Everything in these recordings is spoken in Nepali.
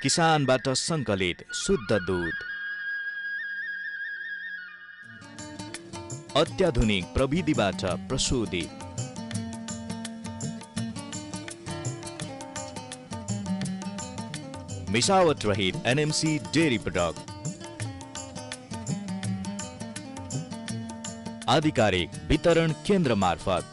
किसानबाट सङ्कलित शुद्ध दूध, अत्याधुनिक प्रविधिबाट प्रशोधित, मिसावट रहित एनएमसी डेयरी प्रोडक्ट, आधिकारिक वितरण केन्द्र मार्फत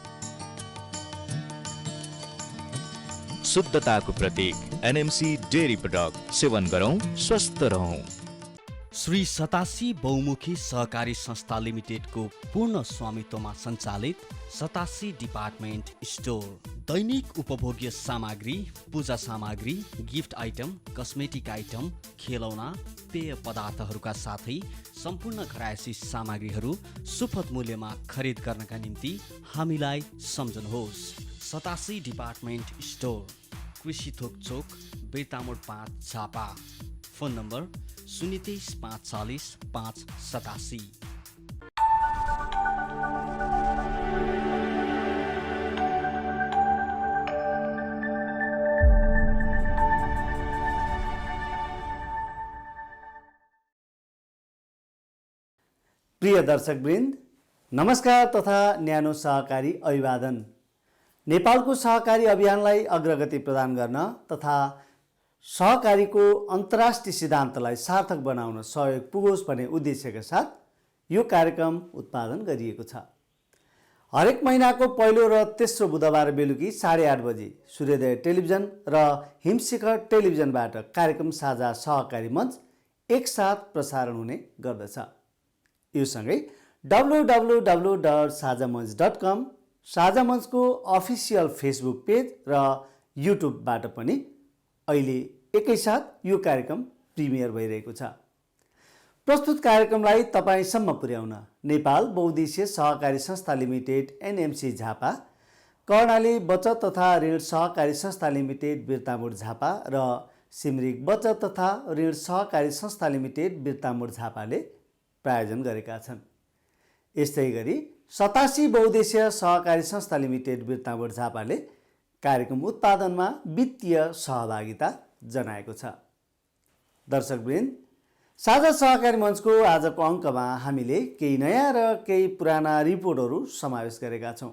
शुद्धताको प्रतीक एनएमसी डेयरी प्रोडक्ट सेवन गरौं, स्वस्थ रहौं। श्री सतासी बहुमुखी सहकारी संस्था लिमिटेडको पूर्ण स्वामित्वमा सञ्चालित सतासी डिपार्टमेन्ट स्टोर दैनिक उपभोग्य सामग्री, पूजा सामग्री, गिफ्ट आइटम, कस्मेटिक आइटम, खेलौना, पेय पदार्थहरूका साथै सम्पूर्ण घरायसी सामग्रीहरू सुपथ मूल्यमा खरिद गर्नका निम्ति हामीलाई सम्झनुहोस्। सतासी डिपार्टमेन्ट स्टोर, कृषि थोक चोक, बेतामोड 5 झापा। Phone number 023 540 587। प्रिय दर्शकवृन्द, नमस्कार तथा न्यानो सहकारी अभिवादन। नेपालको सहकारी अभियानलाई अग्रगति प्रदान गर्न तथा सहकारीको अन्तर्राष्ट्रिय सिद्धान्तलाई सार्थक बनाउन सहयोग पुगोस् भन्ने उद्देश्यका साथ यो कार्यक्रम उत्पादन गरिएको छ। हरेक महिनाको पहिलो र तेस्रो बुधबार बेलुकी 8:30 बजे सूर्योदय टेलिभिजन र हिमशिखर टेलिभिजनबाट कार्यक्रम साझा सहकारी मञ्च एकसाथ प्रसारण हुने गर्दछ। यो सँगै www.sajamanch.com साझा मञ्चको अफिसियल फेसबुक पेज र युट्युबबाट पनि अहिले एकैसाथ यो कार्यक्रम प्रिमियर भइरहेको छ। प्रस्तुत कार्यक्रमलाई तपाईसम्म पुर्याउन नेपाल बहुद्देश्य सहकारी संस्था लिमिटेड एनएमसी झापा, कर्णाली बचत तथा ऋण सहकारी संस्था लिमिटेड बिर्तामोड झापा र सिमरिक बचत तथा ऋण सहकारी संस्था लिमिटेड बिर्तामोड झापाले प्रायोजन गरेका छन्। यस्तै गरी 87 बहुद्देश्य सहकारी संस्था लिमिटेड बिर्तामोड झापाले कार्यक्रम उत्पादनमा वित्तीय सहभागिता जनाएको छ। दर्शकवृन्द, साझा सहकारी मञ्चको आजको अङ्कमा हामीले केही नयाँ र केही पुराना रिपोर्टहरू समावेश गरेका छौँ।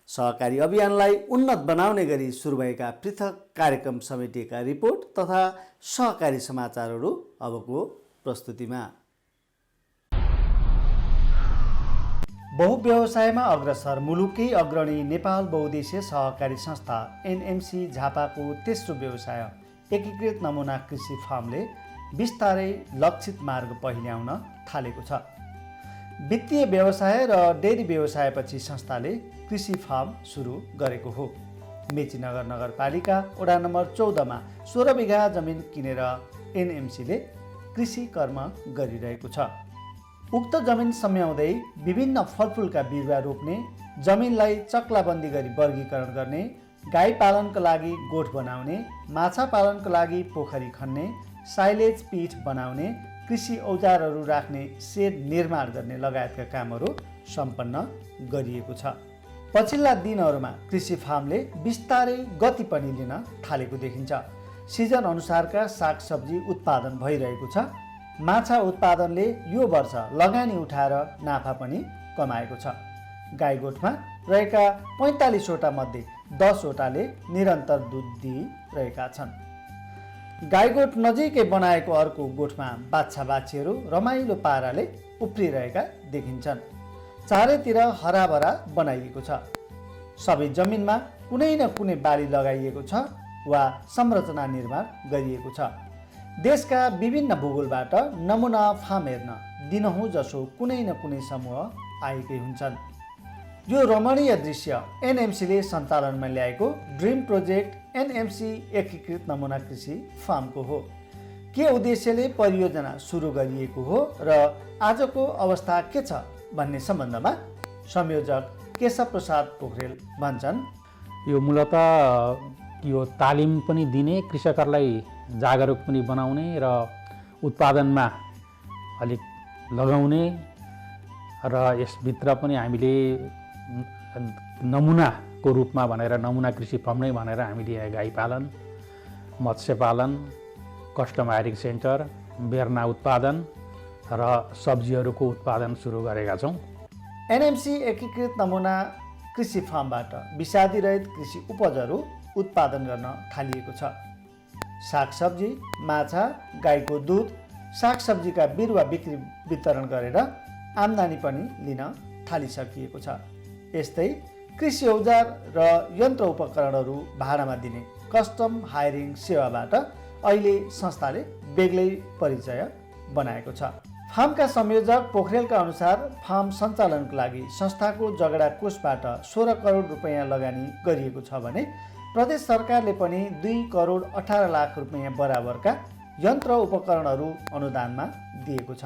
सहकारी अभियानलाई उन्नत बनाउने गरी सुरु भएका पृथक कार्यक्रम समेटिएका रिपोर्ट तथा सहकारी समाचारहरू अबको प्रस्तुतिमा। बहुव्यवसायमा अग्रसर मुलुककै अग्रणी नेपाल बहुद्देश्य सहकारी संस्था एनएमसी झापाको तेस्रो व्यवसाय एकीकृत नमुना कृषि फार्मले बिस्तारै लक्षित मार्ग पहिल्याउन थालेको छ। वित्तीय व्यवसाय र डेयरी व्यवसायपछि संस्थाले कृषि फार्म सुरु गरेको हो। मेचीनगर नगरपालिका वडा नम्बर 14मा 16 बिघा जमिन किनेर एनएमसीले कृषि कर्म गरिरहेको छ। उक्त जमिन सम्याउँदै विभिन्न फलफुलका बिरुवा रोप्ने, जमिनलाई चक्लाबन्दी गरी वर्गीकरण गर्ने, गाई पालनको लागि गोठ बनाउने, माछा पालनको लागि पोखरी खन्ने, साइलेज पीठ बनाउने, कृषि औजारहरू राख्ने सेड निर्माण गर्ने लगायतका कामहरू सम्पन्न गरिएको छ। पछिल्ला दिनहरूमा कृषि फार्मले बिस्तारै गति पनि लिन थालेको देखिन्छ। सिजन अनुसारका सागसब्जी उत्पादन भइरहेको छ। माछा उत्पादनले यो वर्ष लगानी उठाएर नाफा पनि कमाएको छ। गाईगोठमा रहेका 45वटा मध्ये 10वटाले निरन्तर दुध दिइरहेका छन्। गाईगोठ नजिकै बनाएको अर्को गोठमा बाछा बाछीहरू रमाइलो पाराले उफ्रिरहेका देखिन्छन्। चारैतिर हराभरा बनाइएको छ। सबै जमिनमा कुनै न कुनै बाली लगाइएको छ वा संरचना निर्माण गरिएको छ। देशका विभिन्न भूगोलबाट नमुना फार्म हेर्न दिनहुँ जसो कुनै न कुनै समूह आएकै हुन्छन्। यो रमणीय दृश्य एनएमसीले सञ्चालनमा ल्याएको ड्रिम प्रोजेक्ट एनएमसी एकीकृत नमुना कृषि फार्मको हो। के उद्देश्यले परियोजना सुरु गरिएको हो र आजको अवस्था के छ भन्ने सम्बन्धमा संयोजक केशव प्रसाद पोखरेल भन्छन्। यो मूलतः यो तालिम पनि दिने, कृषकहरूलाई जागरुक पनि बनाउने र उत्पादनमा अलिक लगाउने र यसभित्र पनि हामीले नमुनाको रूपमा भनेर नमुना कृषि फार्म नै भनेर हामीले गाई पालन, मत्स्य पालन, कस्टम हायरिङ सेन्टर, बेर्ना उत्पादन र सब्जीहरूको उत्पादन सुरु गरेका छौँ। एनएमसी एकीकृत नमुना कृषि फार्मबाट विषादीरहित कृषि उपजहरू उत्पादन गर्न थालिएको छ। सागसब्जी, माछा, गाईको दुध, सागसब्जीका बिरुवा बिक्री वितरण गरेर आम्दानी पनि लिन थालिसकिएको छ। यस्तै कृषि औजार र यन्त्र उपकरणहरू भाडामा दिने कस्टम हायरिङ सेवाबाट अहिले संस्थाले बेग्लै परिचय बनाएको छ। फार्मका संयोजक पोखरेलका अनुसार फार्म सञ्चालनको लागि संस्थाको जगडा कोषबाट 16 करोड रुपैयाँ लगानी गरिएको छ भने प्रदेश सरकारले पनि 2 करोड 18 लाख रुपैयाँ बराबरका यन्त्र उपकरणहरू अनुदानमा दिएको छ।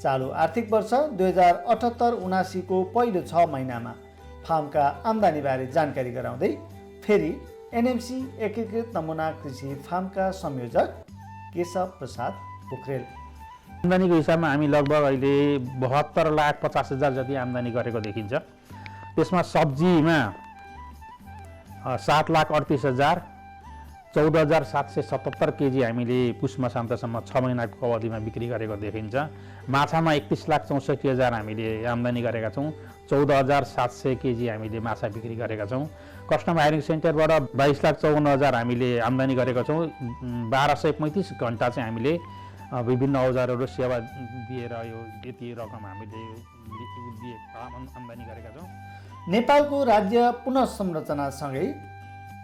चालु आर्थिक वर्ष 2078-79 को पहिलो 6 महिनामा फार्मका आम्दानीबारे जानकारी गराउँदै फेरि एनएमसी एकीकृत नमुना कृषि फार्मका संयोजक केशव प्रसाद पोखरेल, आम्दानीको हिसाबमा हामी लगभग अहिले 72,50,000 जति आम्दानी गरेको देखिन्छ। त्यसमा सब्जीमा 7,38,000, 14,777 केजी हामीले पुष मसान्तसम्म 6 महिनाको अवधिमा बिक्री गरेको देखिन्छ। माछामा 31,64,000 हामीले आम्दानी गरेका छौँ। 14,700 केजी हामीले माछा बिक्री गरेका छौँ। कस्टम हायरिङ सेन्टरबाट 22,54,000 हामीले आम्दानी गरेका छौँ। 1235 घन्टा चाहिँ हामीले विभिन्न औजारहरू सेवा दिएर यो यति रकम हामीले आम्दानी गरेका छौँ। नेपालको राज्य पुनर्संरचनासँगै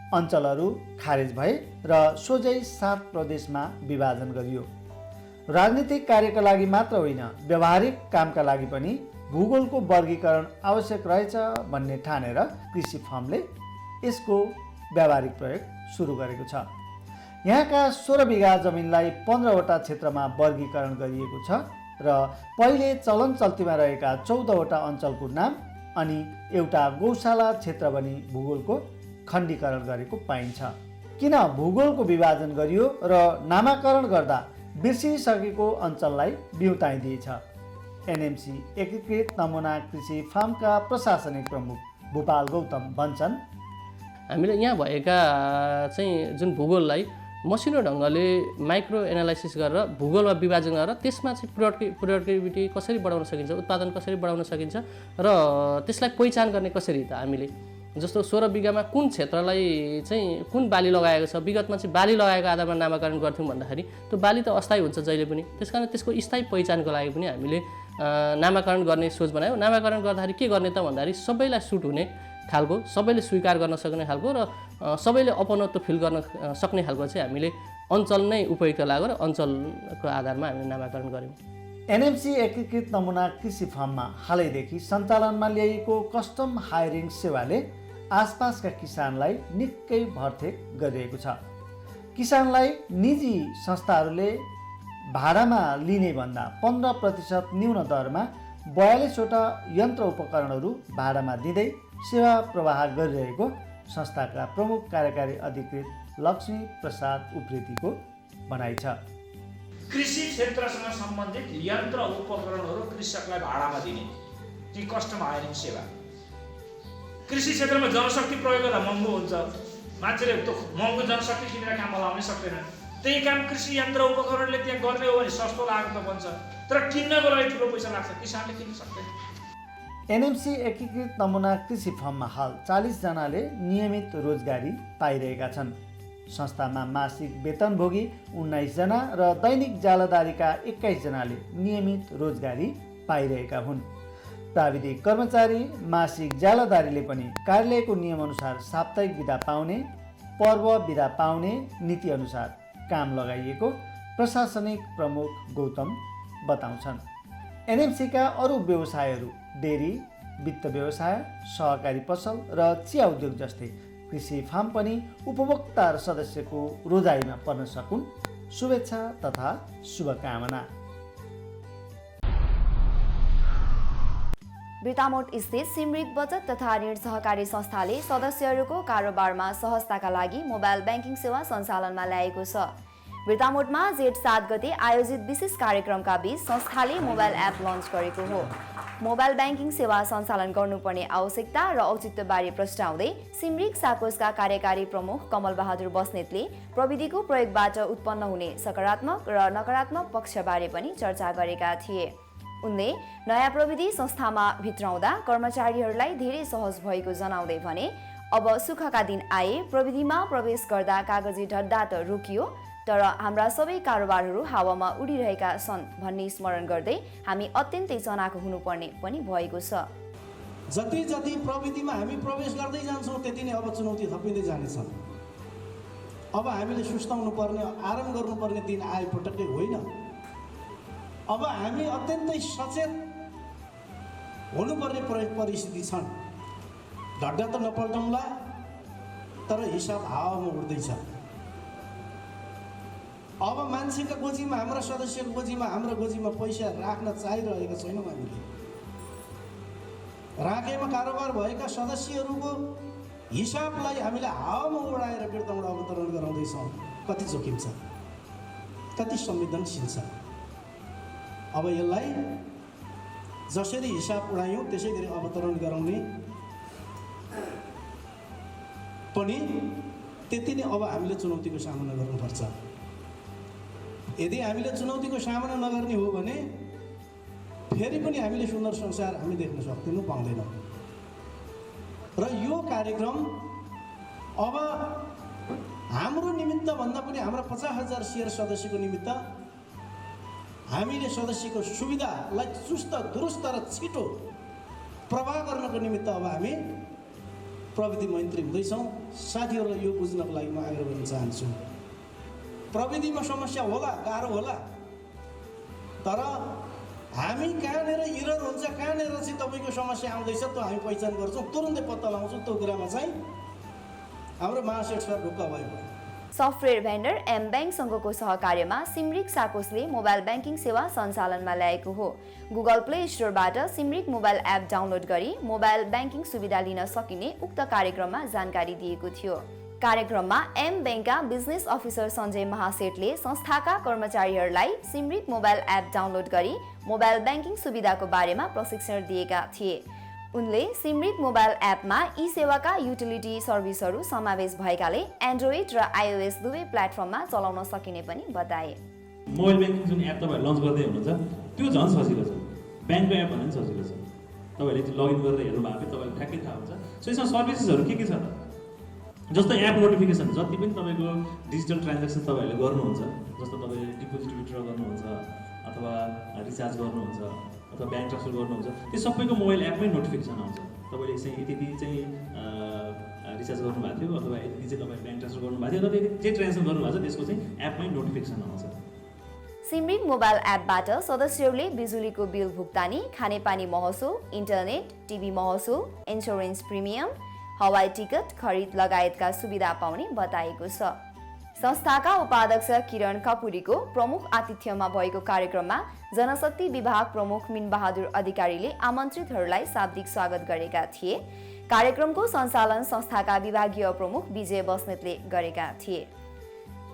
अञ्चलहरू खारेज भए र सोझै 7 प्रदेशमा विभाजन गरियो। राजनीतिक कार्यका लागि मात्र होइन, व्यावहारिक कामका लागि पनि भूगोलको वर्गीकरण आवश्यक रहेछ भन्ने ठानेर कृषि फार्मले यसको व्यावहारिक प्रयोग सुरु गरेको छ। यहाँका 16 बिघा जमिनलाई 15वटा क्षेत्रमा वर्गीकरण गरिएको छ र पहिले चलन चल्तीमा रहेका 14वटा अञ्चलको नाम अनि एउटा गौशाला क्षेत्र पनि भूगोलको खण्डीकरण गरेको पाइन्छ। किन भूगोलको विभाजन गरियो र नामाकरण गर्दा बिर्सिसकेको अञ्चललाई बिउताइदिएछ? एनएमसी एकीकृत नमुना कृषि फार्मका प्रशासनिक प्रमुख भूपाल गौतम भन्छन्, हामीले यहाँ भएका चाहिँ जुन भूगोललाई मसिनो ढङ्गले माइक्रो एनालाइसिस गरेर भूगोलमा विभाजन गरेर त्यसमा चाहिँ प्रोडक्टिभिटी कसरी बढाउन सकिन्छ, उत्पादन कसरी बढाउन सकिन्छ र त्यसलाई पहिचान गर्ने कसरी त हामीले जस्तो 16 बिघामा कुन क्षेत्रलाई चाहिँ कुन बाली लगाएको छ, विगतमा चाहिँ बाली लगाएको आधारमा नामाकरण गर्थ्यौँ भन्दाखेरि त्यो बाली त अस्थायी हुन्छ जहिले पनि। त्यसकारण त्यसको स्थायी पहिचानको लागि पनि हामीले नामाकरण गर्ने सोच बनायौँ। नामाकरण गर्दाखेरि के गर्ने त भन्दाखेरि सबैलाई सुट हुने खालको, सबैले स्वीकार गर्न सक्ने खालको र सबैले अपनत्व फिल गर्न सक्ने खालको चाहिँ हामीले अञ्चल नै उपयुक्त लाग्यो र अञ्चलको आधारमा हामीले नामाकरण गऱ्यौँ। एनएमसी एकीकृत नमुना कृषि फार्ममा हालैदेखि सञ्चालनमा ल्याइएको कस्टम हायरिङ सेवाले आसपासका किसानलाई निकै भरथेक गरिरहेको छ। किसानलाई निजी संस्थाहरूले भाडामा लिने भन्दा 15% न्यून दरमा 42वटा यन्त्र उपकरणहरू भाडामा दिँदै सेवा प्रवाह गरिरहेको संस्थाका प्रमुख कार्यकारी अधिकृत लक्ष्मी प्रसाद उप्रेतीको भनाइ छ। कृषि क्षेत्रसँग सम्बन्धित यन्त्र उपकरणहरू कृषकलाई भाडामा दिने ती कस्टम हायरिङ सेवा। कृषि क्षेत्रमा जनशक्ति प्रयोग गर्दा महँगो हुन्छ, मान्छेले त्यो महँगो जनशक्ति किनेर काम लगाउनै सक्दैनन्। त्यही काम कृषि यन्त्र उपकरणले त्यहाँ गर्ने हो भने सस्तो लागत त बन्छ, तर किन्नको लागि ठुलो पैसा लाग्छ, किसानले किन्न सक्दैन। एनएमसी एकीकृत नमुना कृषि फार्ममा हाल 40 जनाले नियमित रोजगारी पाइरहेका छन्। संस्थामा मासिक वेतनभोगी 19 जना र दैनिक जालदारीका 21 जनाले नियमित रोजगारी पाइरहेका हुन्। प्राविधिक कर्मचारी मासिक जालदारीले पनि कार्यालयको नियमअनुसार साप्ताहिक बिदा पाउने, पर्व बिदा पाउने नीति अनुसार काम लगाइएको प्रशासनिक प्रमुख गौतम बताउँछन्। एनएमसीका अरू व्यवसायहरू डेरी, वित्त व्यवसाय, सहकारी पसल र चिया उद्योग जस्तै कृषि फार्म पनि उपभोक्ता र सदस्यको रोजाइमा पर्न सकुन्, शुभेच्छा तथा शुभकामना। बिर्तामोड स्थित सिमरिक बचत तथा ऋण सहकारी संस्थाले सदस्यहरूको कारोबारमा सहजताका लागि मोबाइल ब्याङ्किङ सेवा सञ्चालनमा ल्याएको छ। बिर्तामोडमा जेठ 7 गते आयोजित विशेष कार्यक्रमका बीच संस्थाले मोबाइल एप लन्च गरेको हो। मोबाइल ब्याङ्किङ सेवा सञ्चालन गर्नुपर्ने आवश्यकता र औचित्यबारे प्रस्ताउँदै सिमरिक साकोसका कार्यकारी प्रमुख कमल बहादुर बस्नेतले प्रविधिको प्रयोगबाट उत्पन्न हुने सकारात्मक र नकारात्मक पक्षबारे पनि चर्चा गरेका थिए। उनले नयाँ प्रविधि संस्थामा भित्राउँदा कर्मचारीहरूलाई धेरै सहज भएको जनाउँदै भने अब सुखका दिन आए, प्रविधिमा प्रवेश गर्दा कागजी ढड्डा त रोकियो, तर हाम्रा सबै कारोबारहरू हावामा उडिरहेका छन् भन्ने स्मरण गर्दै हामी अत्यन्तै चनाखो हुनुपर्ने पनि भएको छ। जति जति प्रविधिमा हामी प्रवेश गर्दै जान्छौँ त्यति नै अब चुनौती थपिँदै जानेछन्। अब हामीले सुस्ताउनु पर्ने, आराम गर्नुपर्ने दिन आएपटक्कै होइन। अब हामी अत्यन्तै सचेत हुनुपर्ने परिस्थिति छन्। ढड्डा त नपल्टाउँला, तर हिसाब हावामा उड्दैछ। अब मान्छेको गोजीमा, हाम्रा सदस्यको गोजीमा, हाम्रो गोजीमा पैसा राख्न चाहिरहेका छैनौँ। हामीले राखेमा कारोबार भएका सदस्यहरूको हिसाबलाई हामीले हावामा उडाएर वृत्तबाट अवतरण गराउँदैछौँ। कति जोखिम छ, कति संवेदनशील छ। अब यसलाई जसरी हिसाब उडायौँ त्यसै गरी अवतरण गराउने पनि त्यति नै अब हामीले चुनौतीको सामना गर्नुपर्छ। यदि हामीले चुनौतीको सामना नगर्ने हो भने फेरि पनि हामीले सुन्दर संसार हामी देख्न सक्दैनौँ, पाउँदैनौँ। र यो कार्यक्रम अब हाम्रो निमित्त भन्दा पनि हाम्रा 50,000 सेयर सदस्यको निमित्त हामीले सदस्यको सुविधालाई चुस्त दुरुस्त र छिटो प्रवाह गर्नको निमित्त अब हामी प्रविधि मन्त्री हुँदैछौँ। साथीहरूलाई यो बुझ्नको लागि म आग्रह गर्न चाहन्छु, प्रविधिमा समस्या होला, गाह्रो होला, तर हामी कहाँनिर इरर हुन्छ, कहाँनिर चाहिँ तपाईँको समस्या आउँदैछ त्यो हामी पहिचान गर्छौँ, तुरुन्तै पत्ता लगाउँछौँ। त्यो कुरामा चाहिँ हाम्रो महासेठ सर ढुक्क भयो। सफ्टवेयर भेन्डर एम ब्याङ्कसँगको सहकार्यमा सिमरिक साकोसले मोबाइल ब्याङ्किङ सेवा सञ्चालनमा ल्याएको हो। गुगल प्ले स्टोरबाट सिमरिक मोबाइल एप डाउनलोड गरी मोबाइल ब्याङ्किङ सुविधा लिन सकिने उक्त कार्यक्रममा जानकारी दिएको थियो। कार्यक्रममा एम ब्याङ्कका बिजनेस अफिसर सञ्जय महासेठले संस्थाका कर्मचारीहरूलाई सिमरिक मोबाइल एप डाउनलोड गरी मोबाइल ब्याङ्किङ सुविधाको बारेमा प्रशिक्षण दिएका थिए। उनले सिमरिक मोबाइल एपमा ई सेवाका युटिलिटी सर्भिसहरू समावेश भएकाले एन्ड्रोइड र आइओएस दुवै प्लेटफर्ममा चलाउन सकिने पनि बताए। मोबाइल ब्याङ्किङ जुन एप तपाईँहरू लन्च गर्दै हुनुहुन्छ त्यो झन् सजिलो छ, ब्याङ्कको एप भन्दा पनि सजिलो छ। तपाईँहरूले त्यो लगइन गरेर हेर्नु भएको थियो, तपाईँलाई ठ्याक्कै थाहा हुन्छ। सो यसमा सर्भिसेसहरू के छ त, जस्तो एप नोटिफिकेसन, जति पनि तपाईँको डिजिटल ट्रान्ज्याक्सन तपाईँहरूले गर्नुहुन्छ, जस्तो तपाईँले डिपोजिट विथड्र गर्नुहुन्छ अथवा रिचार्ज गर्नुहुन्छ अथवा ब्याङ्क ट्रान्सफर गर्नुहुन्छ, त्यो सबैको मोबाइल एपमै नोटिफिकेसन आउँछ। तपाईँले चाहिँ यति चाहिँ रिचार्ज गर्नुभएको थियो अथवा यति चाहिँ तपाईँ ब्याङ्क ट्रान्सफर गर्नुभएको थियो, अथवा जे ट्रान्सफर गर्नुभएको छ त्यसको चाहिँ एपमै नोटिफिकेसन आउँछ। सिमरिक मोबाइल एपबाट सदस्यहरूले बिजुलीको बिल भुक्तानी, खानेपानी महसुल, इन्टरनेट, टिभी महसुल, इन्सुरेन्स प्रिमियम, हवाई टिकट खरिद लगायतका सुविधा पाउने बताएको छ। संस्थाका उपाध्यक्ष किरण कपुरीको प्रमुख आतिथ्यमा भएको कार्यक्रममा जनशक्ति विभाग प्रमुख मिनबहादुर अधिकारीले आमन्त्रितहरूलाई शाब्दिक स्वागत गरेका थिए। कार्यक्रमको सञ्चालन संस्थाका विभागीय प्रमुख विजय बस्नेतले गरेका थिए।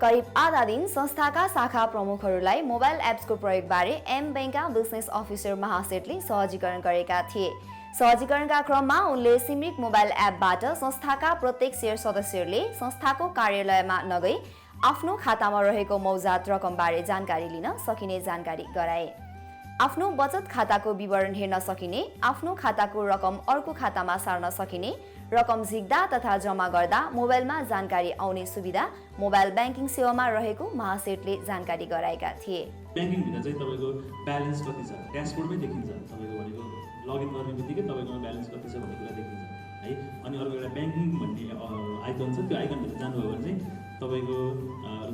करिब आधा दिन संस्थाका शाखा प्रमुखहरूलाई मोबाइल एप्सको प्रयोगबारे एम ब्याङ्कका बिजनेस अफिसर महासेठले सहजीकरण गरेका थिए। सहजीकरणका क्रममा उनले सिमरिक मोबाइल एपबाट संस्थाका प्रत्येक सेयर सदस्यहरूले संस्थाको कार्यालयमा नगई आफ्नो खातामा रहेको मौजात रकमबारे जानकारी लिन सकिने जानकारी गराए। आफ्नो बचत खाताको विवरण हेर्न सकिने, आफ्नो खाताको रकम अर्को खातामा सार्न सकिने, रकम झिक्दा तथा जम्मा गर्दा मोबाइलमा जानकारी आउने सुविधा मोबाइल ब्याङ्किङ सेवामा रहेको महासेठले जानकारी गराएका थिए। ब्याङ्किङ भित्र चाहिँ तपाईँको ब्यालेन्स कति छ ड्यासबोर्डमै देखिन्छ। तपाईँको भनेको लगइन गर्ने बित्तिकै तपाईँकोमा ब्यालेन्स कति छ भन्ने कुरा देखिन्छ है। अनि अर्को एउटा ब्याङ्किङ भन्ने आइकन छ, त्यो आइकनभित्र जानुभयो भने चाहिँ तपाईँको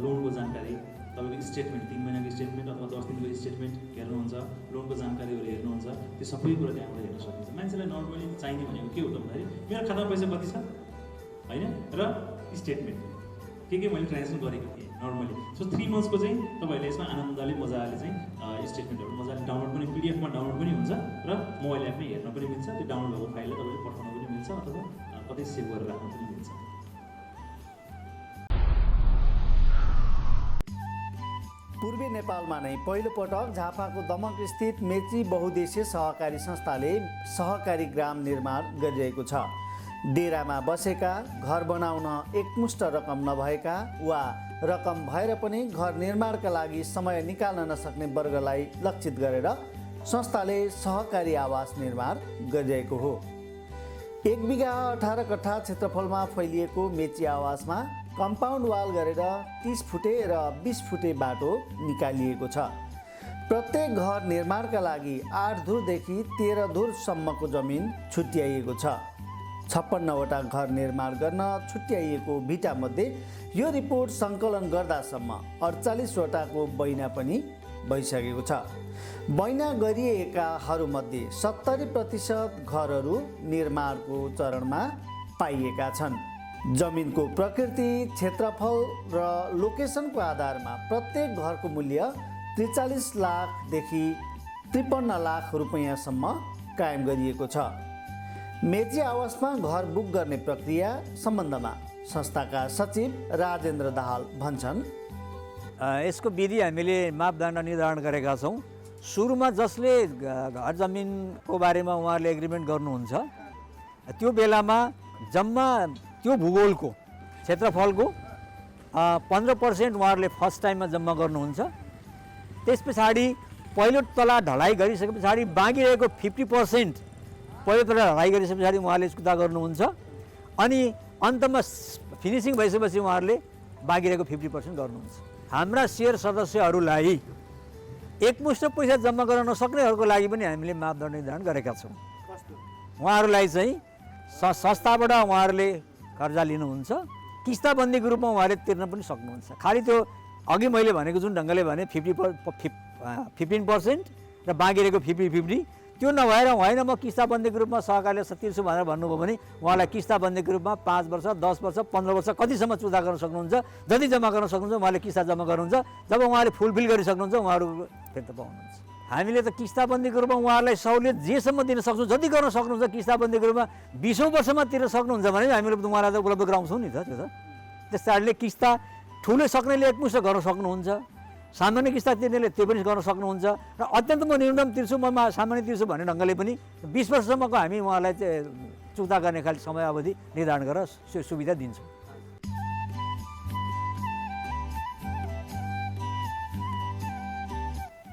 लोनको जानकारी, तपाईँको स्टेटमेन्ट, 3 महिनाको स्टेटमेन्ट अथवा 10 दिनको स्टेटमेन्ट हेर्नुहुन्छ, लोनको जानकारीहरू हेर्नुहुन्छ, त्यो सबै कुरा त्यहाँबाट हेर्न सकिन्छ। मान्छेलाई नर्मली चाहिने भनेको के हो त भन्दाखेरि मेरो खातामा पैसा कति छ होइन र स्टेटमेन्ट के मैले ट्रान्जेक्सन गरेको थिएँ नर्मली। सो 3 मन्थ्सको चाहिँ तपाईँहरूले यसमा आनन्दले मजाले चाहिँ स्टेटमेन्टहरू मजाले डाउनलोड पनि, पिडिएफमा डाउनलोड पनि हुन्छ र मोबाइल एपमै हेर्न पनि मिल्छ। त्यो डाउनलोड भएको फाइललाई तपाईँले पठाउन पनि मिल्छ अथवा कतै सेभ गरेर राख्न पनि मिल्छ। पूर्वी नेपालमा नै पहिलोपटक झापाको दमक स्थित मेची बहुद्देश्य सहकारी संस्थाले सहकारी ग्राम निर्माण गरिरहेको छ। डेरामा बसेका, घर बनाउन एकमुष्ट रकम नभएका वा रकम भएर पनि घर निर्माणका लागि समय निकाल्न नसक्ने वर्गलाई लक्षित गरेर संस्थाले सहकारी आवास निर्माण गरिरहेको हो। 1 बिघा 18 कट्ठा क्षेत्रफलमा फैलिएको मेची आवासमा कम्पाउन्ड वाल गरेर 30 फुटे र 20 फुटे बाटो निकालिएको छ। प्रत्येक घर निर्माणका लागि 8 धुरदेखि 13 धुरसम्मको जमिन छुट्याइएको छ। 56वटा घर निर्माण गर्न छुट्याइएको भिटामध्ये यो रिपोर्ट सङ्कलन गर्दासम्म 48वटाको बैना पनि भइसकेको छ। बैना गरिएकाहरूमध्ये 70% घरहरू निर्माणको चरणमा पाइएका छन्। जमिनको प्रकृति, क्षेत्रफल र लोकेसनको आधारमा प्रत्येक घरको मूल्य 43 लाखदेखि 53 लाख रुपैयाँसम्म कायम गरिएको छ। मेची आवासमा घर बुक गर्ने प्रक्रिया सम्बन्धमा संस्थाका सचिव राजेन्द्र दाहाल भन्छन्, यसको विधि हामीले मापदण्ड निर्धारण गरेका छौँ। सुरुमा जसले घर जमिनको बारेमा उहाँहरूले एग्रिमेन्ट गर्नुहुन्छ त्यो बेलामा जम्मा त्यो भूगोलको क्षेत्रफलको 15% उहाँहरूले फर्स्ट टाइममा जम्मा गर्नुहुन्छ। त्यस पछाडि पहिलो तला ढलाइ गरिसके पछाडि बाँकी रहेको 50% पहिलो तला ढलाइ गरिसके पछाडि उहाँले सुक्ता गर्नुहुन्छ। अनि अन्तमा फिनिसिङ भइसकेपछि उहाँहरूले बाँकी रहेको 50% गर्नुहुन्छ। हाम्रा सेयर सदस्यहरूलाई एकमुष्ट पैसा जम्मा गर्न नसक्नेहरूको लागि पनि हामीले मापदण्ड निर्धारण गरेका छौँ। उहाँहरूलाई चाहिँ संस्थाबाट उहाँहरूले कर्जा लिनुहुन्छ, किस्ताबन्दीको रूपमा उहाँले तिर्न पनि सक्नुहुन्छ। खालि त्यो अघि मैले भनेको जुन ढङ्गले भने 15% र बाँकी रहेको 50-50 त्यो नभएर होइन म किस्ताबन्दीको रूपमा सहकारीले तिर्छु भनेर भन्नुभयो भने उहाँलाई किस्ताबन्दीको रूपमा 5 वर्ष, 10 वर्ष, 15 वर्ष कतिसम्म चुक्ता गर्न सक्नुहुन्छ, जति जम्मा गर्न सक्नुहुन्छ उहाँले किस्ता जम्मा गर्नुहुन्छ। जब उहाँले फुलफिल गरिसक्नुहुन्छ उहाँहरू फिर्ता पाउनुहुन्छ। हामीले त किस्ताबन्दीको रूपमा उहाँहरूलाई सहुलियत जेसम्म दिन सक्छौँ, जति गर्न सक्नुहुन्छ किस्ताबन्दीको रूपमा 20औँ वर्षमा तिर्न सक्नुहुन्छ भने हामीले उहाँलाई त उपलब्ध गराउँछौँ नि त। त्यो त त्यस कारणले किस्ता ठुलो सक्नेले एकमुष्ट गर्न सक्नुहुन्छ, सामान्य किस्ता तिर्नेले त्यो पनि गर्न सक्नुहुन्छ र अत्यन्त म न्यूनतम तिर्छु, म सामान्य तिर्छु भन्ने ढङ्गले पनि 20 वर्षसम्मको हामी उहाँलाई चुक्ता गर्ने खालि समय अवधि निर्धारण गरेर सुविधा दिन्छौँ।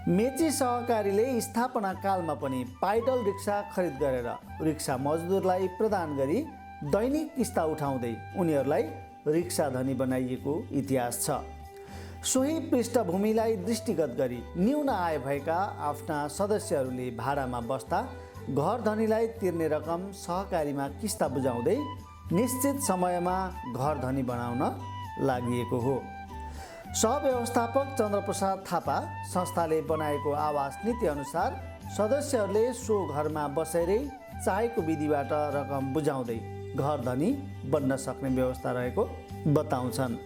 मेची सहकारीले स्थापना कालमा पनि पाइडल रिक्सा खरिद गरेर रिक्सा मजदुरलाई प्रदान गरी दैनिक किस्ता उठाउँदै उनीहरूलाई रिक्सा धनी बनाइएको इतिहास छ। सोही पृष्ठभूमिलाई दृष्टिगत गरी न्यून आय भएका आफ्ना सदस्यहरूले भाडामा बस्दा घर धनीलाई तिर्ने रकम सहकारीमा किस्ता बुझाउँदै निश्चित समयमा घर धनी बनाउन लागि हो। सहव्यवस्थापक चन्द्रप्रसाद थापा संस्थाले बनाएको आवास नीति अनुसार सदस्यहरूले सो घरमा बसेरै चाहेको विधिबाट रकम बुझाउँदै घर धनी बन्न सक्ने व्यवस्था रहेको बताउँछन्।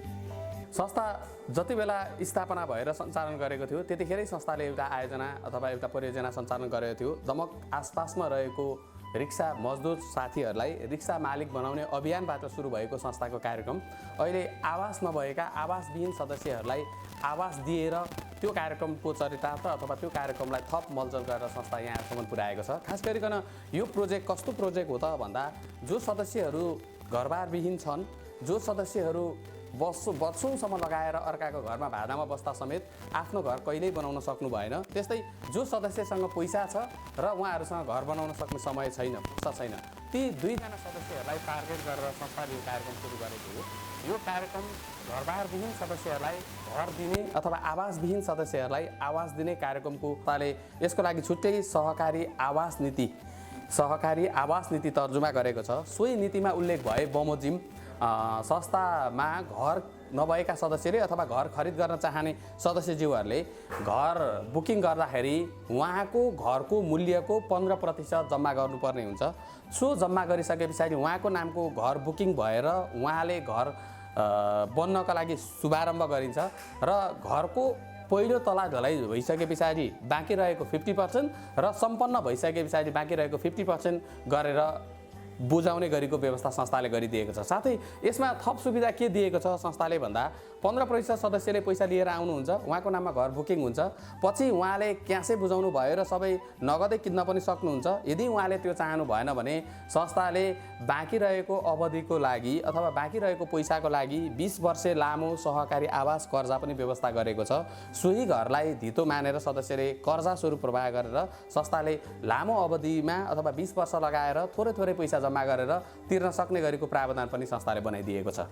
संस्था जति बेला स्थापना भएर सञ्चालन गरेको थियो त्यतिखेरै संस्थाले एउटा आयोजना अथवा एउटा परियोजना सञ्चालन गरेको थियो। दमक आसपासमा रहेको रिक्सा मजदुर साथीहरूलाई रिक्सा मालिक बनाउने अभियानबाट सुरु भएको संस्थाको कार्यक्रम अहिले आवास नभएका आवासविहीन सदस्यहरूलाई आवास दिएर त्यो कार्यक्रमको चरितार्थ अथवा त्यो कार्यक्रमलाई थप मलजल गरेर संस्था यहाँसम्म पुर्याएको छ। खास गरिकन यो प्रोजेक्ट कस्तो प्रोजेक्ट हो त भन्दा जो सदस्यहरू घरबारविहीन छन्, जो सदस्यहरू वर्षौँसम्म लगाएर अर्काको घरमा भाडामा बस्दा समेत आफ्नो घर कहिल्यै बनाउन सक्नु भएन, त्यस्तै जो सदस्यसँग पैसा छ र उहाँहरूसँग घर बनाउन सक्ने समय छैन, फुर्सद छैन, ती 2 जना सदस्यहरूलाई टार्गेट गरेर संस्थाले यो कार्यक्रम सुरु गरेको हो। यो कार्यक्रम घरबारविहीन सदस्यहरूलाई घर दिने अथवा आवासविहीन सदस्यहरूलाई आवास दिने कार्यक्रमको ताले यसको लागि छुट्टै सहकारी आवास नीति तर्जुमा गरेको छ। सोही नीतिमा उल्लेख भए बमोजिम संस्थामा घर नभएका सदस्यले अथवा घर खरिद गर्न चाहने सदस्यज्यूहरूले घर बुकिङ गर्दाखेरि उहाँको घरको मूल्यको 15% जम्मा गर्नुपर्ने हुन्छ। सो जम्मा गरिसके पछाडि उहाँको नामको घर बुकिङ भएर उहाँले घर बन्नका लागि शुभारम्भ गरिन्छ र घरको पहिलो तला ढलाइ भइसके पछाडि बाँकी रहेको 50% र सम्पन्न भइसके पछाडि बाँकी रहेको 50% गरेर बुझाउने गरीको व्यवस्था संस्थाले गरिदिएको छ। साथै यसमा थप सुविधा के दिएको छ संस्थाले भन्दा 15% सदस्यले पैसा लिएर आउनुहुन्छ, उहाँको नाममा घर बुकिङ हुन्छ, पछि उहाँले क्यासै बुझाउनु भयो र सबै नगदै किन्न पनि सक्नुहुन्छ। यदि उहाँले त्यो चाहनु भएन भने संस्थाले बाँकी रहेको अवधिको लागि अथवा बाँकी रहेको पैसाको लागि 20 वर्ष लामो सहकारी आवास कर्जा पनि व्यवस्था गरेको छ। सोही घरलाई धितो मानेर सदस्यले कर्जा स्वरूप प्रवाह गरेर संस्थाले लामो अवधिमा अथवा 20 वर्ष लगाएर थोरै थोरै पैसा जम्मा गरेर तिर्न सक्ने गरीको प्रावधान पनि संस्थाले बनाइदिएको छ।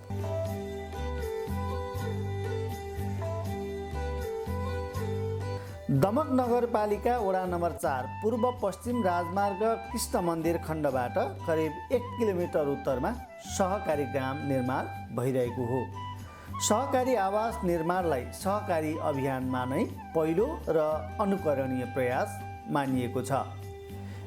दमक नगरपालिका वडा नम्बर 4 पूर्व पश्चिम राजमार्ग कृष्ण मन्दिर खण्डबाट करिब 1 किलोमिटर उत्तरमा सहकारी ग्राम निर्माण भइरहेको हो। सहकारी आवास निर्माणलाई सहकारी अभियानमा नै पहिलो र अनुकरणीय प्रयास मानिएको छ।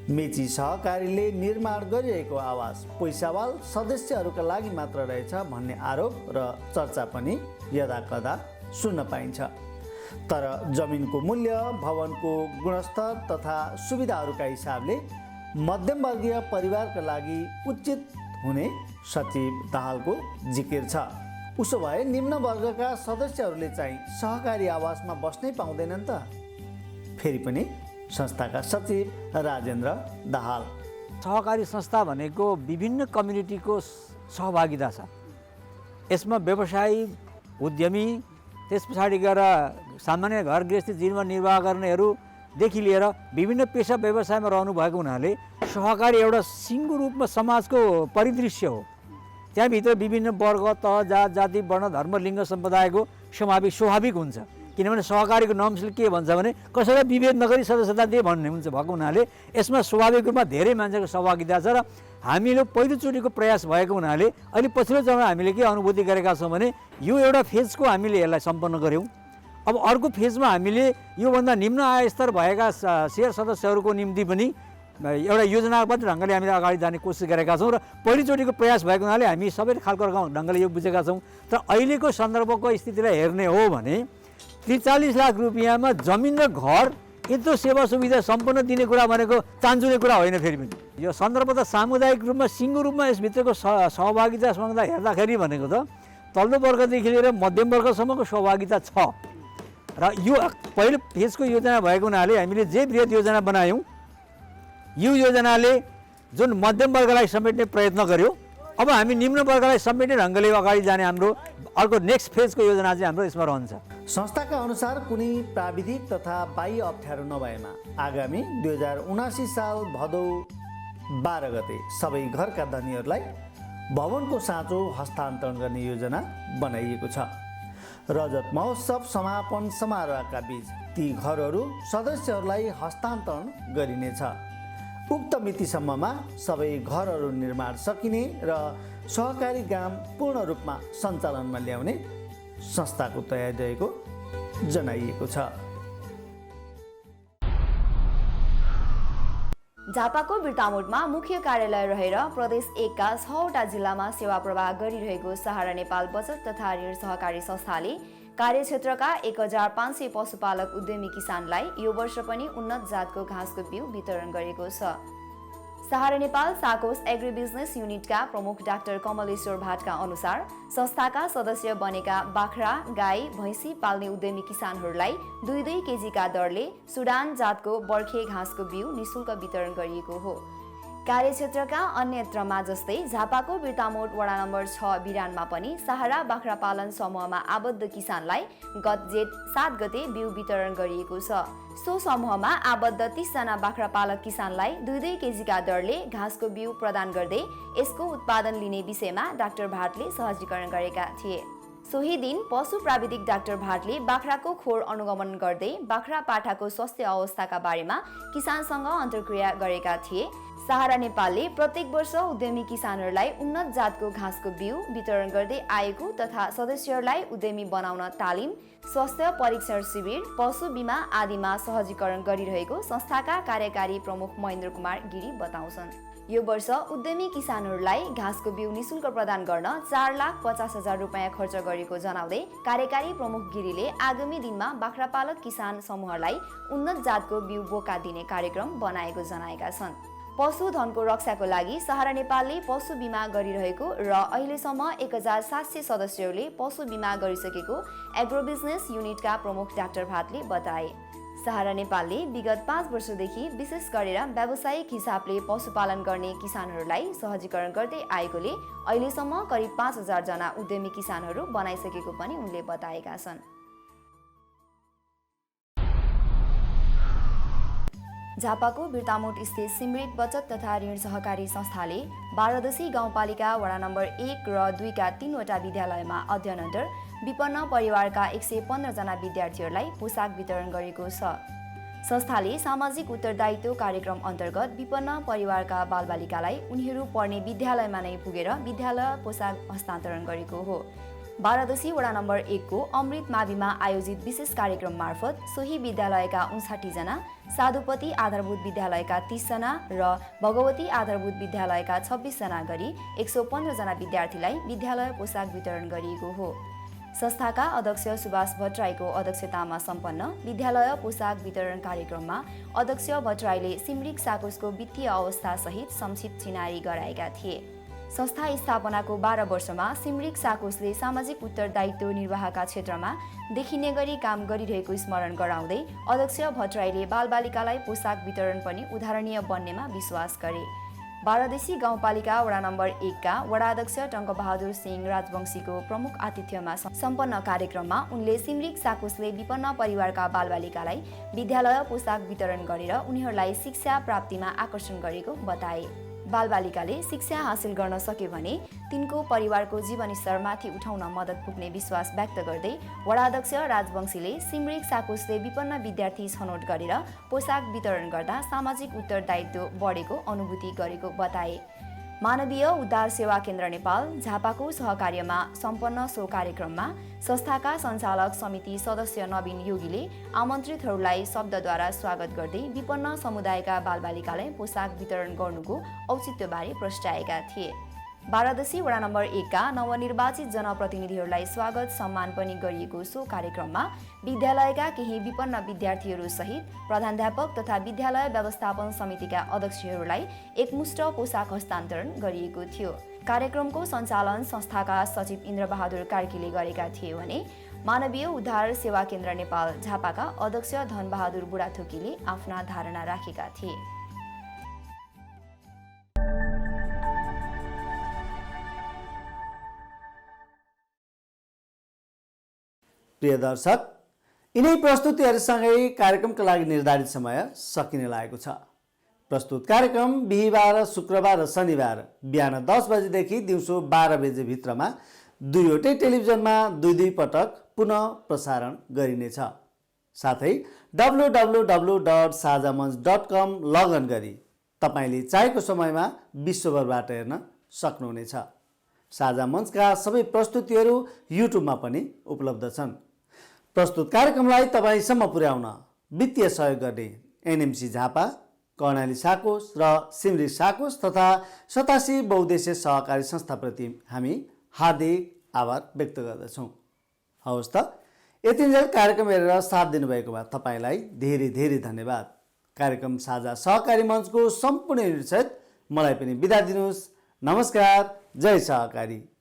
मेची सहकारीले निर्माण गरिरहेको आवास पैसावाल सदस्यहरूका लागि मात्र रहेछ भन्ने आरोप र चर्चा पनि यदाकदा सुन्न पाइन्छ। तर जमिनको मूल्य, भवनको गुणस्तर तथा सुविधाहरूका हिसाबले मध्यमवर्गीय परिवारका लागि उचित हुने सचिव दाहालको जिकिर छ। उसो भए निम्न वर्गका सदस्यहरूले चाहिँ सहकारी आवासमा बस्नै पाउँदैनन् त? फेरि पनि संस्थाका सचिव राजेन्द्र दाहाल, सहकारी संस्था भनेको विभिन्न कम्युनिटीको सहभागिता छ। यसमा व्यवसायी, उद्यमी, त्यस पछाडि गएर सामान्य घर गृहस्थी जीवन निर्वाह गर्नेहरूदेखि लिएर विभिन्न पेसा व्यवसायमा रहनुभएको हुनाले सहकारी एउटा सिङ्गो रूपमा समाजको परिदृश्य हो। त्यहाँभित्र विभिन्न वर्ग, तह, जात, जाति, वर्ण, धर्म, लिङ्ग सम्प्रदायको समावेश स्वाभाविक हुन्छ। किनभने सहकारीको नामले के भन्छ भने कसैलाई विभेद नगरी सदस्यता दिए भन्ने हुन्छ भएको हुनाले यसमा स्वाभाविक रूपमा धेरै मान्छेको सहभागिता छ र हामीले पहिलोचोटिको प्रयास भएको हुनाले अहिले पछिल्लो चरणमा हामीले के अनुभूति गरेका छौँ भने यो एउटा फेजको हामीले यसलाई सम्पन्न गऱ्यौँ। अब अर्को फेजमा हामीले योभन्दा निम्न आय स्तर भएका सेयर सदस्यहरूको निम्ति पनि एउटा योजनाबद्ध ढङ्गले हामीले अगाडि जाने कोसिस गरेका छौँ र पहिलोचोटिको प्रयास भएको हुनाले हामी सबै खालको ढङ्गले यो बुझेका छौँ। तर अहिलेको सन्दर्भको स्थितिलाई हेर्ने हो भने 43 लाख रुपियाँमा जमिन र घर यत्रो सेवा सुविधा सम्पूर्ण दिने कुरा भनेको चान्चुने कुरा होइन। फेरि पनि यो सन्दर्भ त सामुदायिक रूपमा सिङ्गो रूपमा यसभित्रको सहभागिता हेर्दाखेरि भनेको त तल्लो वर्गदेखि लिएर मध्यम वर्गसम्मको सहभागिता छ र यो पहिलो फेजको योजना भएको हुनाले हामीले जे बृहत योजना बनायौँ यो योजनाले जुन मध्यम वर्गलाई समेट्ने प्रयत्न गर्यो। अब हामी निम्न वर्गलाई समेट्ने ढङ्गले अगाडि जाने हाम्रो अर्को नेक्स्ट फेजको योजना चाहिँ हाम्रो यसमा रहन्छ। संस्थाका अनुसार कुनै प्राविधिक तथा बाह्य अप्ठ्यारो नभएमा आगामी 2079 साल भदौ 12 गते सबै घरका धनीहरूलाई भवनको साँचो हस्तान्तरण गर्ने योजना बनाइएको छ। रजत महोत्सव समापन समारोहका बीच ती घरहरू सदस्यहरूलाई हस्तान्तरण गरिनेछ। उक्त मितिसम्ममा सबै घरहरू निर्माण सकिने र सहकारी ग्राम पूर्ण रूपमा सञ्चालनमा ल्याउने संस्थाको तयारी रहेको जनाइएको छ। झापाको बिर्तामोडमा मुख्य कार्यालय रहेर प्रदेश 1 का 6वटा जिल्लामा सेवा प्रवाह गरिरहेको सहारा नेपाल बचत तथा ऋण सहकारी संस्थाले कार्यक्षेत्रका 1500 पशुपालक उद्यमी किसानलाई यो वर्ष पनि उन्नत जातको घाँसको बिउ वितरण गरेको छ। सहारा नेपाल साकोस एग्री बिजनेस युनिटका प्रमुख डाक्टर कमलेश्वर भाटका अनुसार संस्थाका सदस्य बनेका बाख्रा, गाई, भैँसी पाल्ने उद्यमी किसानहरूलाई 2-2 केजीका दरले सुडान जातको बर्खे घाँसको बिउ निःशुल्क वितरण गरिएको हो। कार्यक्षेत्रका अन्यत्रमा जस्तै झापाको बिर्तामोड वडा नम्बर 6 बिरानमा पनि सहारा बाख्रा पालन समूहमा आबद्ध किसानलाई गत जेठ 7 गते बिउ वितरण गरिएको छ। सो समूहमा आबद्ध 30 जना बाख्रा पालक किसानलाई 2-2 केजीका दरले घाँसको बिउ प्रदान गर्दै यसको उत्पादन लिने विषयमा डाक्टर भाटले सहजीकरण गरेका थिए। सोही दिन पशु प्राविधिक डाक्टर भाटले बाख्राको खोर अनुगमन गर्दै बाख्रा पाठाको स्वास्थ्य अवस्थाका बारेमा किसानसँग अन्तर्क्रिया गरेका थिए। सहारा नेपालले प्रत्येक वर्ष उद्यमी किसानहरूलाई उन्नत जातको घाँसको बिउ वितरण गर्दै आएको तथा सदस्यहरूलाई उद्यमी बनाउन तालिम, स्वास्थ्य परीक्षण शिविर, पशु बिमा आदिमा सहजीकरण गरिरहेको संस्थाका कार्यकारी प्रमुख महेन्द्र कुमार गिरी बताउँछन्। यो वर्ष उद्यमी किसानहरूलाई घाँसको बिउ निःशुल्क प्रदान गर्न 4,50,000 रुपियाँ खर्च गरेको जनाउँदै कार्यकारी प्रमुख गिरीले आगामी दिनमा बाख्रा पालक किसान समूहलाई उन्नत जातको बिउ बोका दिने कार्यक्रम बनाएको जनाएका छन्। पशुधनको रक्षाको लागि सहारा नेपालले पशु बिमा गरिरहेको र अहिलेसम्म 1700 सदस्यहरूले पशु बिमा गरिसकेको एग्रो बिजनेस युनिटका प्रमुख डाक्टर भातले बताए। सहारा नेपालले विगत 5 वर्षदेखि विशेष गरेर व्यावसायिक हिसाबले पशुपालन गर्ने किसानहरूलाई सहजीकरण गर्दै आएकोले अहिलेसम्म करिब 5000 जना उद्यमी किसानहरू बनाइसकेको पनि उनले बताएका छन्। झापाको बिर्तामोट स्थित सिमरिक बचत तथा ऋण सहकारी संस्थाले बारादशी गाउँपालिका वडा नम्बर 1 र 2 का 3वटा विद्यालयमा अध्ययनरत विपन्न परिवारका 115 जना विद्यार्थीहरूलाई पोसाक वितरण गरेको छ। संस्थाले सामाजिक उत्तरदायित्व कार्यक्रम अन्तर्गत विपन्न परिवारका बालबालिकालाई उनीहरू पढ्ने विद्यालयमा नै पुगेर विद्यालय पोसाक हस्तान्तरण गरेको हो। बारादशी वडा नम्बर 1 को अमृत माविमा आयोजित विशेष कार्यक्रम मार्फत सोही विद्यालयका 59 जना, साधुपति आधारभूत विद्यालयका 30 जना र भगवती आधारभूत विद्यालयका 26 जना गरी 115 जना विद्यार्थीलाई विद्यालय पोसाक वितरण गरिएको हो। संस्थाका अध्यक्ष सुभाष भट्टराईको अध्यक्षतामा सम्पन्न विद्यालय पोसाक वितरण कार्यक्रममा अध्यक्ष भट्टराईले सिमरिक साकोसको वित्तीय अवस्था सहित संक्षिप्त चिनारी गराएका थिए। संस्था स्थापनाको 12 वर्षमा सिमरिक साकोसले सामाजिक उत्तरदायित्व निर्वाहका क्षेत्रमा देखिने गरी काम गरिरहेको स्मरण गराउँदै अध्यक्ष भट्टराईले बालबालिकालाई पोसाक वितरण पनि उदाहरणीय बन्नेमा विश्वास गरे। बारादशी गाउँपालिका वडा नम्बर 1 का वडा अध्यक्ष टङ्कबहादुर सिंह राजवंशीको प्रमुख आतिथ्यमा सम्पन्न कार्यक्रममा उनले सिमरिक साकोसले विपन्न परिवारका बालबालिकालाई विद्यालय पोसाक वितरण गरेर उनीहरूलाई शिक्षा प्राप्तिमा आकर्षण गरेको बताए। बालबालिकाले शिक्षा हासिल गर्न सके भने तिनको परिवारको जीवनस्तरमाथि उठाउन मद्दत पुग्ने विश्वास व्यक्त गर्दै वडाध्यक्ष राजवंशीले सिमरिक साकोसले विपन्न विद्यार्थी छनौट गरेर पोसाक वितरण गर्दा सामाजिक उत्तरदायित्व बढेको अनुभूति गरेको बताए। मानवीय उद्धार सेवा केन्द्र नेपाल झापाको सहकार्यमा सम्पन्न सो कार्यक्रममा संस्थाका सञ्चालक समिति सदस्य नवीन योगीले आमन्त्रितहरूलाई शब्दद्वारा स्वागत गर्दै विपन्न समुदायका बालबालिकालाई पोसाक वितरण गर्नुको औचित्यबारे प्रस्ट्याएका थिए। बारादशी वडा नम्बर 1 का नवनिर्वाचित जनप्रतिनिधिहरूलाई स्वागत सम्मान पनि गरिएको सो कार्यक्रममा विद्यालयका केही विपन्न विद्यार्थीहरू सहित प्रधानाध्यापक तथा विद्यालय व्यवस्थापन समितिका अध्यक्षहरूलाई एकमुष्ट पोसाक हस्तान्तरण गरिएको थियो। कार्यक्रमको सञ्चालन संस्थाका सचिव इन्द्रबहादुर कार्कीले गरेका थिए भने मानवीय उद्धार सेवा केन्द्र नेपाल झापाका अध्यक्ष धनबहादुर बुढाथोकीले आफ्ना धारणा राखेका थिए। प्रिय दर्शक, यिनै प्रस्तुतिहरूसँगै कार्यक्रमका लागि निर्धारित समय सकिने लागेको छ। प्रस्तुत कार्यक्रम बिहिबार, शुक्रबार र शनिबार बिहान 10 बजेदेखि दिउँसो 12 बजे भित्रमा दुईवटै टेलिभिजनमा दुई पटक पुनः प्रसारण गरिनेछ। साथै www.sajamanch.com लगइन गरी तपाईँले चाहेको समयमा विश्वभरबाट हेर्न सक्नुहुनेछ। साझा मञ्चका सबै प्रस्तुतिहरू युट्युबमा पनि उपलब्ध छन्। प्रस्तुत कार्यक्रमलाई तपाईँसम्म पुर्याउन वित्तीय सहयोग गर्ने एनएमसी झापा, कर्णाली साकोस र सिमरिक साकोस तथा 87 बहुद्देश्य सहकारी संस्थाप्रति हामी हार्दिक आभार व्यक्त गर्दछौँ। हवस् त, यतिन्जेल कार्यक्रम हेरेर साथ दिनुभएकोमा तपाईँलाई धेरै धेरै धन्यवाद। कार्यक्रम साझा सहकारी मञ्चको सम्पूर्ण युनिटसहित मलाई पनि बिदा दिनुहोस्। नमस्कार, जय सहकारी।